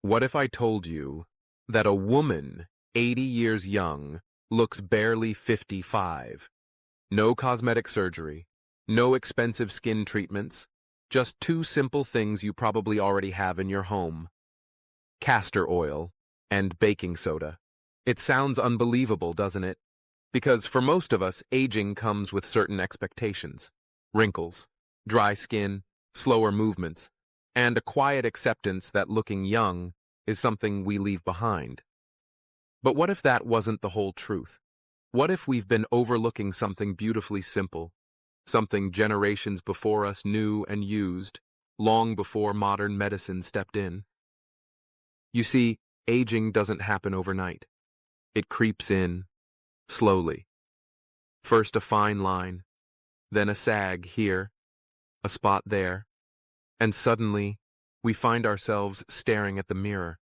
What if I told you that a woman 80 years young looks barely 55? No cosmetic surgery, no expensive skin treatments, just two simple things you probably already have in your home: castor oil and baking soda. It sounds unbelievable, doesn't it? Because for most of us, aging comes with certain expectations: wrinkles, dry skin, slower movements, and a quiet acceptance that looking young is something we leave behind. But what if that wasn't the whole truth? What if we've been overlooking something beautifully simple, something generations before us knew and used, long before modern medicine stepped in? You see, aging doesn't happen overnight. It creeps in, slowly. First a fine line, then a sag here, a spot there, and suddenly we find ourselves staring at the mirror,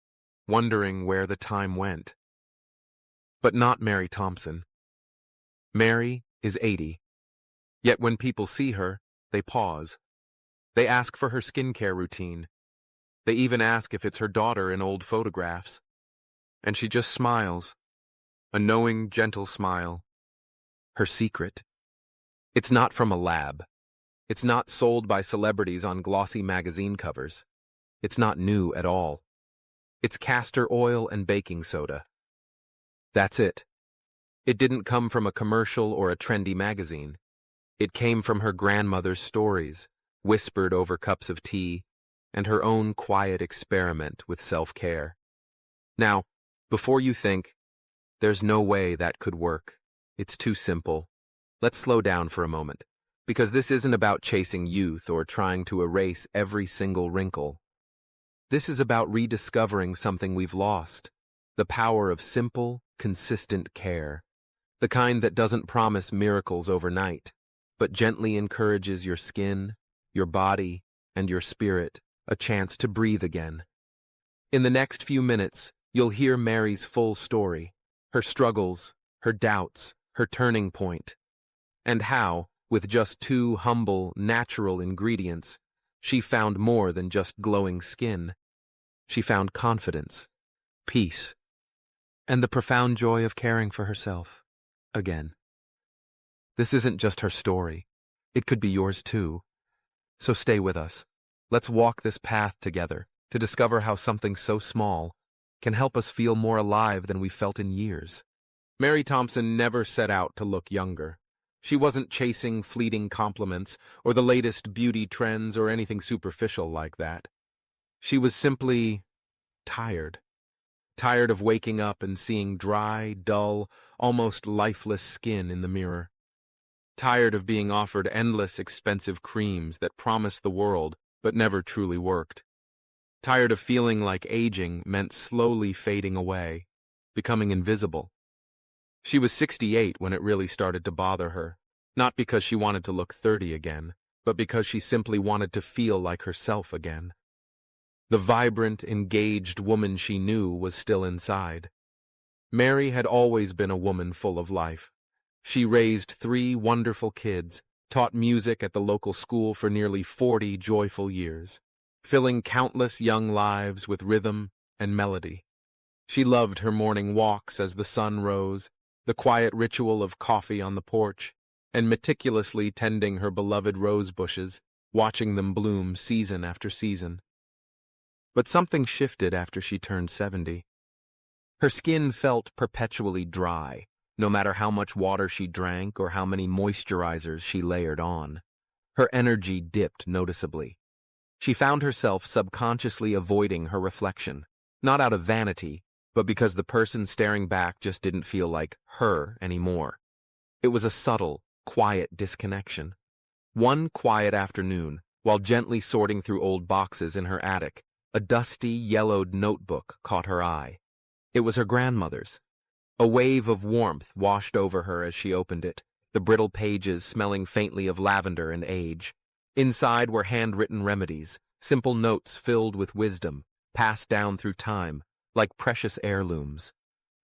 wondering where the time went. But not Mary Thompson. Mary is 80. Yet when people see her, they pause. They ask for her skincare routine. They even ask if it's her daughter in old photographs. And she just smiles. A knowing, gentle smile. Her secret. It's not from a lab. It's not sold by celebrities on glossy magazine covers. It's not new at all. It's castor oil and baking soda. That's it. It didn't come from a commercial or a trendy magazine. It came from her grandmother's stories, whispered over cups of tea, and her own quiet experiment with self-care. Now, before you think, there's no way that could work, it's too simple, let's slow down for a moment, because this isn't about chasing youth or trying to erase every single wrinkle. This is about rediscovering something we've lost: the power of simple, consistent care. The kind that doesn't promise miracles overnight, but gently encourages your skin, your body, and your spirit a chance to breathe again. In the next few minutes, you'll hear Mary's full story, her struggles, her doubts, her turning point, and how, with just two humble, natural ingredients, she found more than just glowing skin. She found confidence, peace, and the profound joy of caring for herself again. This isn't just her story. It could be yours too. So stay with us. Let's walk this path together to discover how something so small can help us feel more alive than we've felt in years. Mary Thompson never set out to look younger. She wasn't chasing fleeting compliments or the latest beauty trends or anything superficial like that. She was simply tired. Tired of waking up and seeing dry, dull, almost lifeless skin in the mirror. Tired of being offered endless expensive creams that promised the world but never truly worked. Tired of feeling like aging meant slowly fading away, becoming invisible. She was 68 when it really started to bother her, not because she wanted to look 30 again, but because she simply wanted to feel like herself again. The vibrant, engaged woman she knew was still inside. Mary had always been a woman full of life. She raised 3 wonderful kids, taught music at the local school for nearly 40 joyful years, filling countless young lives with rhythm and melody. She loved her morning walks as the sun rose, the quiet ritual of coffee on the porch, and meticulously tending her beloved rose bushes, watching them bloom season after season. But something shifted after she turned 70. Her skin felt perpetually dry, no matter how much water she drank or how many moisturizers she layered on. Her energy dipped noticeably. She found herself subconsciously avoiding her reflection, not out of vanity, but because the person staring back just didn't feel like her anymore. It was a subtle, quiet disconnection. One quiet afternoon, while gently sorting through old boxes in her attic, a dusty, yellowed notebook caught her eye. It was her grandmother's. A wave of warmth washed over her as she opened it, the brittle pages smelling faintly of lavender and age. Inside were handwritten remedies, simple notes filled with wisdom, passed down through time, like precious heirlooms.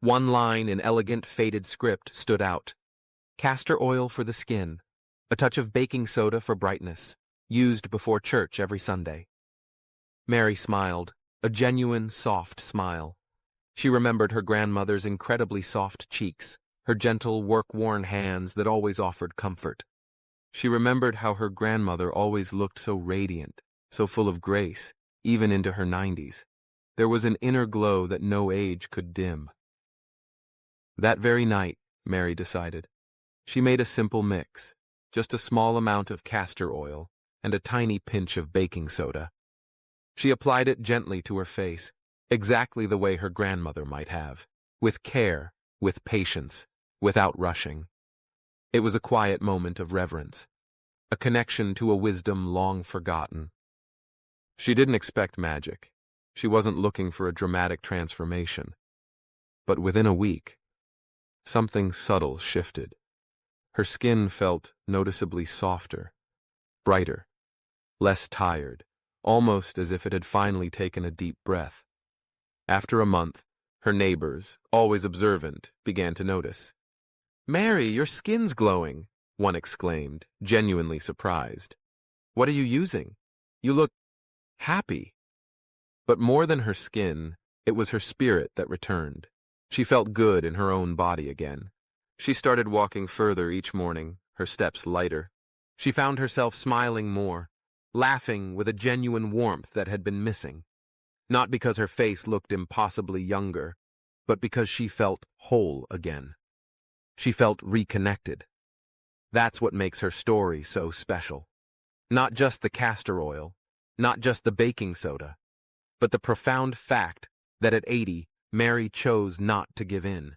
One line in elegant, faded script stood out: castor oil for the skin, a touch of baking soda for brightness, used before church every Sunday. Mary smiled, a genuine, soft smile. She remembered her grandmother's incredibly soft cheeks, her gentle, work-worn hands that always offered comfort. She remembered how her grandmother always looked so radiant, so full of grace, even into her 90s. There was an inner glow that no age could dim. That very night, Mary decided, she made a simple mix, just a small amount of castor oil and a tiny pinch of baking soda. She applied it gently to her face, exactly the way her grandmother might have, with care, with patience, without rushing. It was a quiet moment of reverence, a connection to a wisdom long forgotten. She didn't expect magic. She wasn't looking for a dramatic transformation. But within a week, something subtle shifted. Her skin felt noticeably softer, brighter, less tired, almost as if it had finally taken a deep breath. After a month, her neighbors, always observant, began to notice. "Mary, your skin's glowing," one exclaimed, genuinely surprised. "What are you using? You look happy." But more than her skin, it was her spirit that returned. She felt good in her own body again. She started walking further each morning, her steps lighter. She found herself smiling more, laughing with a genuine warmth that had been missing. Not because her face looked impossibly younger, but because she felt whole again. She felt reconnected. That's what makes her story so special. Not just the castor oil, not just the baking soda, but the profound fact that at 80, Mary chose not to give in.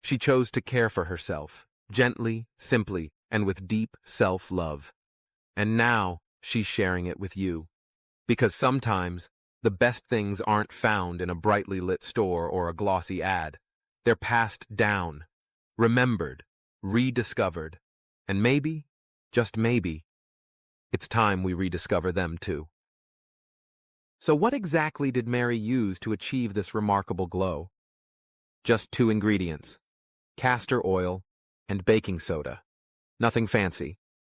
She chose to care for herself, gently, simply, and with deep self-love. And now she's sharing it with you. Because sometimes, the best things aren't found in a brightly lit store or a glossy ad. They're passed down, remembered, rediscovered, and maybe, just maybe, it's time we rediscover them too. So what exactly did Mary use to achieve this remarkable glow? Just 2 ingredients, castor oil and baking soda. Nothing fancy,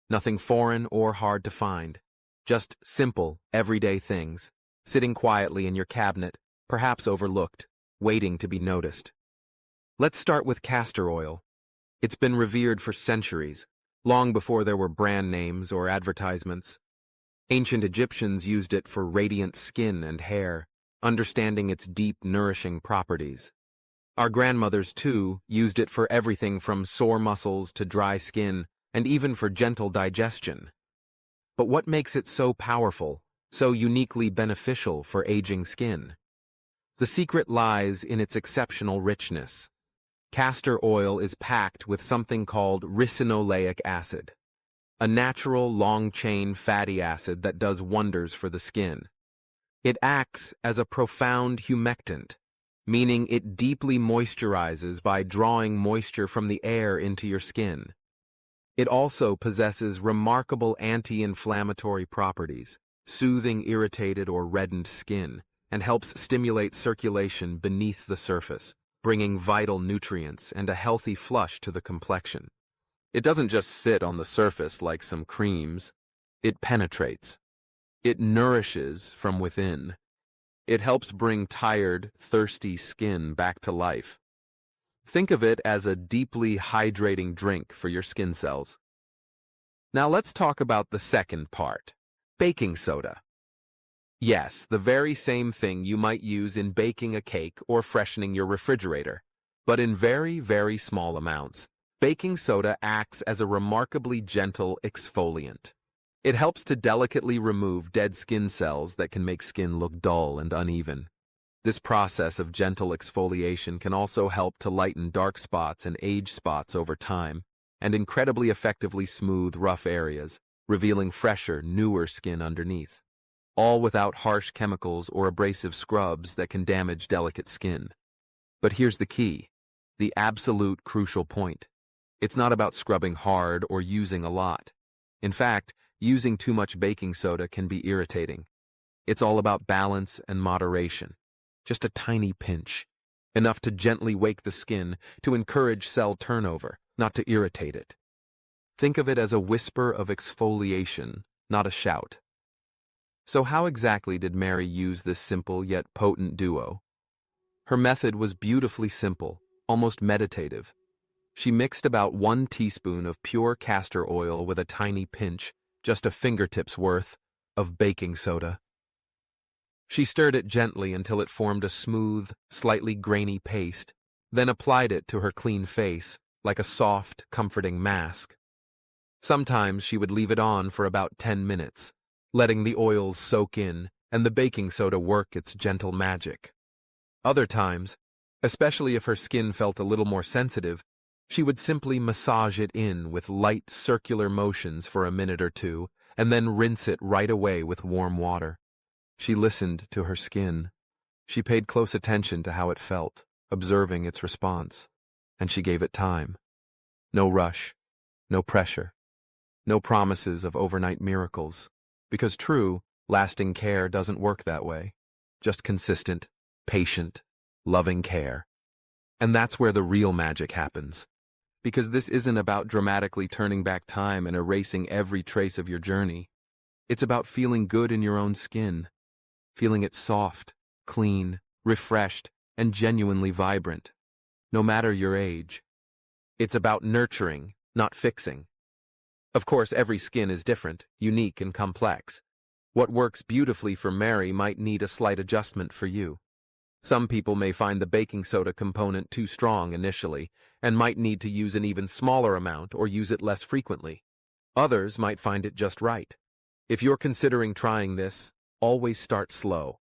nothing foreign or hard to find. Just simple, everyday things, sitting quietly in your cabinet, perhaps overlooked, waiting to be noticed. Let's start with castor oil. It's been revered for centuries, long before there were brand names or advertisements. Ancient Egyptians used it for radiant skin and hair, understanding its deep, nourishing properties. Our grandmothers, too, used it for everything from sore muscles to dry skin, and even for gentle digestion. But what makes it so powerful, so uniquely beneficial for aging skin? The secret lies in its exceptional richness. Castor oil is packed with something called ricinoleic acid, a natural long-chain fatty acid that does wonders for the skin. It acts as a profound humectant, meaning it deeply moisturizes by drawing moisture from the air into your skin. It also possesses remarkable anti-inflammatory properties, soothing irritated or reddened skin, and helps stimulate circulation beneath the surface, bringing vital nutrients and a healthy flush to the complexion. It doesn't just sit on the surface like some creams. It penetrates. It nourishes from within. It helps bring tired, thirsty skin back to life. Think of it as a deeply hydrating drink for your skin cells. Now let's talk about the second part, baking soda. Yes, the very same thing you might use in baking a cake or freshening your refrigerator, but in very, very small amounts. Baking soda acts as a remarkably gentle exfoliant. It helps to delicately remove dead skin cells that can make skin look dull and uneven. This process of gentle exfoliation can also help to lighten dark spots and age spots over time, and incredibly effectively smooth rough areas, revealing fresher, newer skin underneath. All without harsh chemicals or abrasive scrubs that can damage delicate skin. But here's the key, the absolute crucial point. It's not about scrubbing hard or using a lot. In fact, using too much baking soda can be irritating. It's all about balance and moderation. Just a tiny pinch, enough to gently wake the skin, to encourage cell turnover, not to irritate it. Think of it as a whisper of exfoliation, not a shout. So how exactly did Mary use this simple yet potent duo? Her method was beautifully simple, almost meditative. She mixed about 1 teaspoon of pure castor oil with a tiny pinch, just a fingertip's worth, of baking soda. She stirred it gently until it formed a smooth, slightly grainy paste, then applied it to her clean face, like a soft, comforting mask. Sometimes she would leave it on for about 10 minutes, letting the oils soak in and the baking soda work its gentle magic. Other times, especially if her skin felt a little more sensitive, she would simply massage it in with light circular motions for a minute or two, and then rinse it right away with warm water. She listened to her skin. She paid close attention to how it felt, observing its response, and she gave it time. No rush, no pressure, no promises of overnight miracles, because true, lasting care doesn't work that way. Just consistent, patient, loving care. And that's where the real magic happens. Because this isn't about dramatically turning back time and erasing every trace of your journey. It's about feeling good in your own skin, feeling it soft, clean, refreshed, and genuinely vibrant, no matter your age. It's about nurturing, not fixing. Of course, every skin is different, unique, and complex. What works beautifully for Mary might need a slight adjustment for you. Some people may find the baking soda component too strong initially, and might need to use an even smaller amount or use it less frequently. Others might find it just right. If you're considering trying this, always start slow.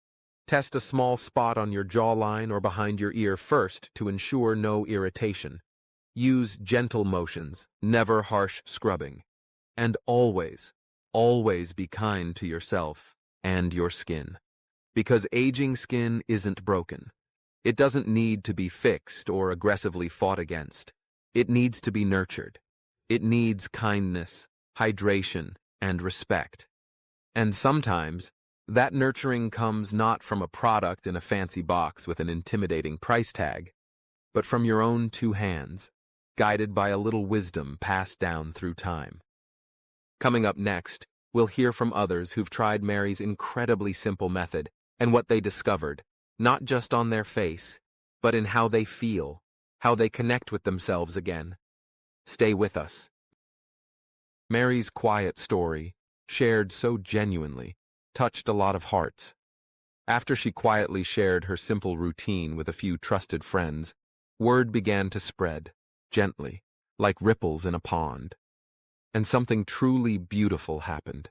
Test a small spot on your jawline or behind your ear first to ensure no irritation. Use gentle motions, never harsh scrubbing. And always, always be kind to yourself and your skin. Because aging skin isn't broken. It doesn't need to be fixed or aggressively fought against. It needs to be nurtured. It needs kindness, hydration, and respect. And sometimes, that nurturing comes not from a product in a fancy box with an intimidating price tag, but from your own 2 hands, guided by a little wisdom passed down through time. Coming up next, we'll hear from others who've tried Mary's incredibly simple method and what they discovered, not just on their face, but in how they feel, how they connect with themselves again. Stay with us. Mary's quiet story, shared so genuinely, touched a lot of hearts. After she quietly shared her simple routine with a few trusted friends, word began to spread, gently, like ripples in a pond. And something truly beautiful happened.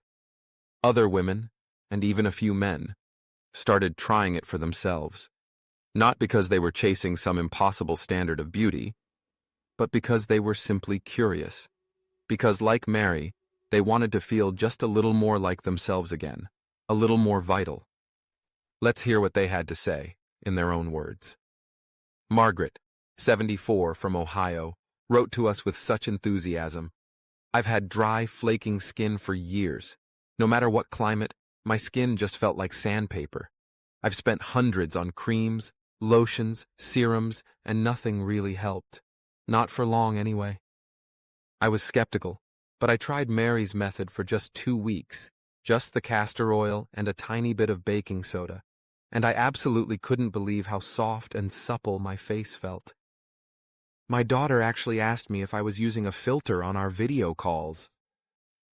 Other women, and even a few men, started trying it for themselves, not because they were chasing some impossible standard of beauty, but because they were simply curious, because, like Mary, they wanted to feel just a little more like themselves again, a little more vital. Let's hear what they had to say, in their own words. Margaret, 74, from Ohio, wrote to us with such enthusiasm. I've had dry, flaking skin for years. No matter what climate, my skin just felt like sandpaper. I've spent hundreds on creams, lotions, serums, and nothing really helped. Not for long, anyway. I was skeptical, but I tried Mary's method for just 2 weeks, just the castor oil and a tiny bit of baking soda, and I absolutely couldn't believe how soft and supple my face felt. My daughter actually asked me if I was using a filter on our video calls.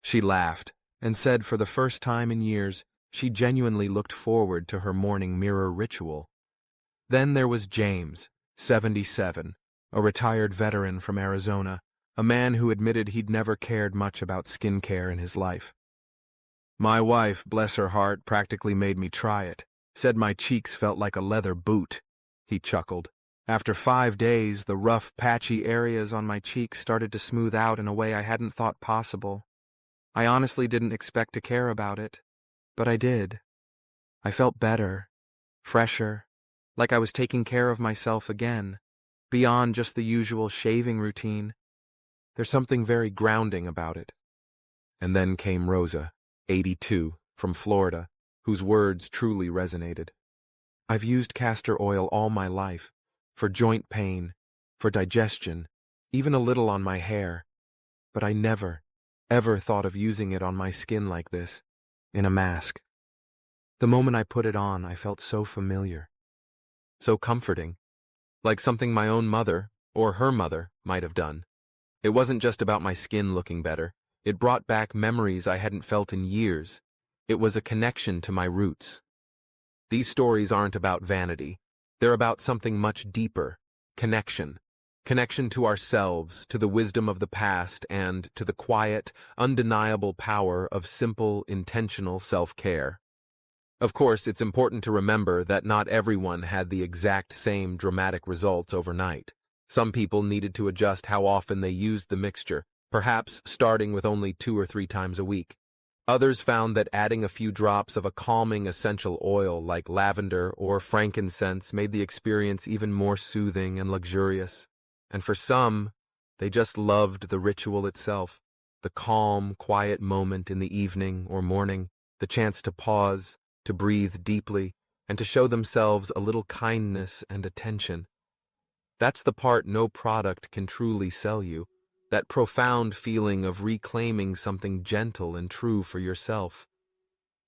She laughed and said for the first time in years, she genuinely looked forward to her morning mirror ritual. Then there was James, 77, a retired veteran from Arizona, a man who admitted he'd never cared much about skincare in his life. My wife, bless her heart, practically made me try it, said my cheeks felt like a leather boot. He chuckled. After 5 days, the rough, patchy areas on my cheeks started to smooth out in a way I hadn't thought possible. I honestly didn't expect to care about it, but I did. I felt better, fresher, like I was taking care of myself again, beyond just the usual shaving routine. There's something very grounding about it. And then came Rosa, 82, from Florida, whose words truly resonated. I've used castor oil all my life, for joint pain, for digestion, even a little on my hair, but I never, ever thought of using it on my skin like this, in a mask. The moment I put it on, I felt so familiar, so comforting, like something my own mother, or her mother, might have done. It wasn't just about my skin looking better. It brought back memories I hadn't felt in years. It was a connection to my roots. These stories aren't about vanity. They're about something much deeper: connection. Connection to ourselves, to the wisdom of the past, and to the quiet, undeniable power of simple, intentional self-care. Of course, it's important to remember that not everyone had the exact same dramatic results overnight. Some people needed to adjust how often they used the mixture, perhaps starting with only 2 or 3 times a week. Others found that adding a few drops of a calming essential oil like lavender or frankincense made the experience even more soothing and luxurious. And for some, they just loved the ritual itself, the calm, quiet moment in the evening or morning, the chance to pause, to breathe deeply, and to show themselves a little kindness and attention. That's the part no product can truly sell you, that profound feeling of reclaiming something gentle and true for yourself.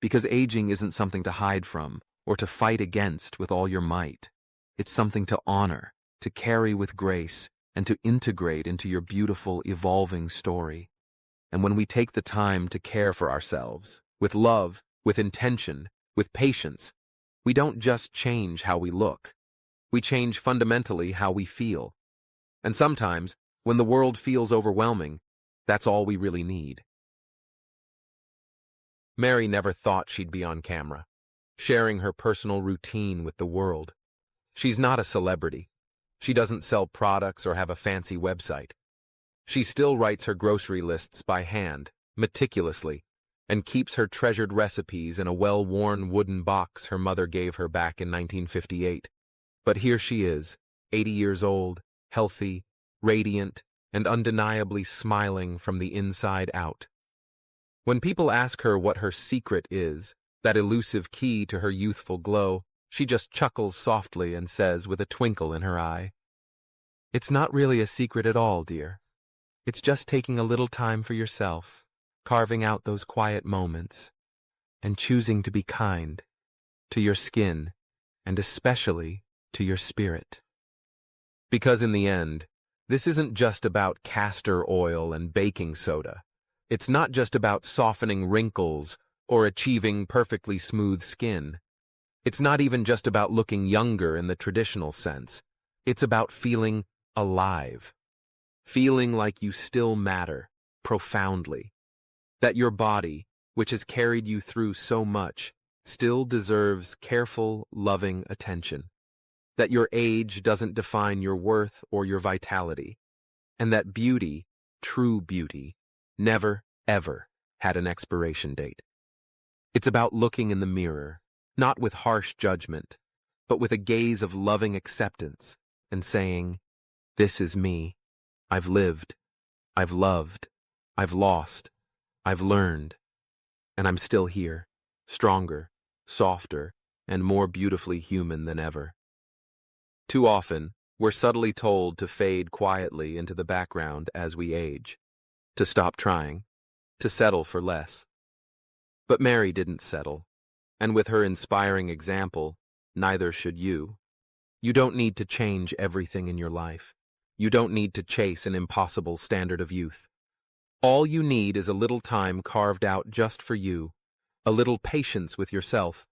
Because aging isn't something to hide from or to fight against with all your might. It's something to honor, to carry with grace, and to integrate into your beautiful, evolving story. And when we take the time to care for ourselves, with love, with intention, with patience, we don't just change how we look. We change fundamentally how we feel. And sometimes, when the world feels overwhelming, that's all we really need. Mary never thought she'd be on camera, sharing her personal routine with the world. She's not a celebrity. She doesn't sell products or have a fancy website. She still writes her grocery lists by hand, meticulously, and keeps her treasured recipes in a well-worn wooden box her mother gave her back in 1958. But here she is, 80 years old, healthy, radiant, and undeniably smiling from the inside out. When people ask her what her secret is, that elusive key to her youthful glow, she just chuckles softly and says with a twinkle in her eye, "It's not really a secret at all, dear. It's just taking a little time for yourself, carving out those quiet moments, and choosing to be kind to your skin, and especially to your spirit." Because in the end, this isn't just about castor oil and baking soda. It's not just about softening wrinkles or achieving perfectly smooth skin. It's not even just about looking younger in the traditional sense. It's about feeling alive. Feeling like you still matter, profoundly. That your body, which has carried you through so much, still deserves careful, loving attention. That your age doesn't define your worth or your vitality. And that beauty, true beauty, never, ever had an expiration date. It's about looking in the mirror, not with harsh judgment, but with a gaze of loving acceptance, and saying, "This is me. I've lived. I've loved. I've lost. I've learned. And I'm still here, stronger, softer, and more beautifully human than ever." Too often, we're subtly told to fade quietly into the background as we age, to stop trying, to settle for less. But Mary didn't settle, and with her inspiring example, neither should you. You don't need to change everything in your life. You don't need to chase an impossible standard of youth. All you need is a little time carved out just for you, a little patience with yourself,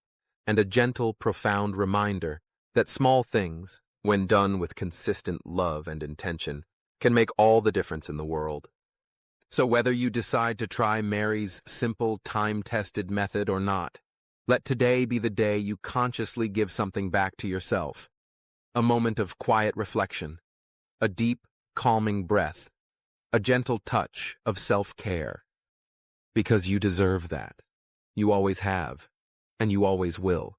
and a gentle, profound reminder that small things, when done with consistent love and intention, can make all the difference in the world. So whether you decide to try Mary's simple, time-tested method or not, let today be the day you consciously give something back to yourself. A moment of quiet reflection, a deep, calming breath, a gentle touch of self-care. Because you deserve that. You always have, and you always will.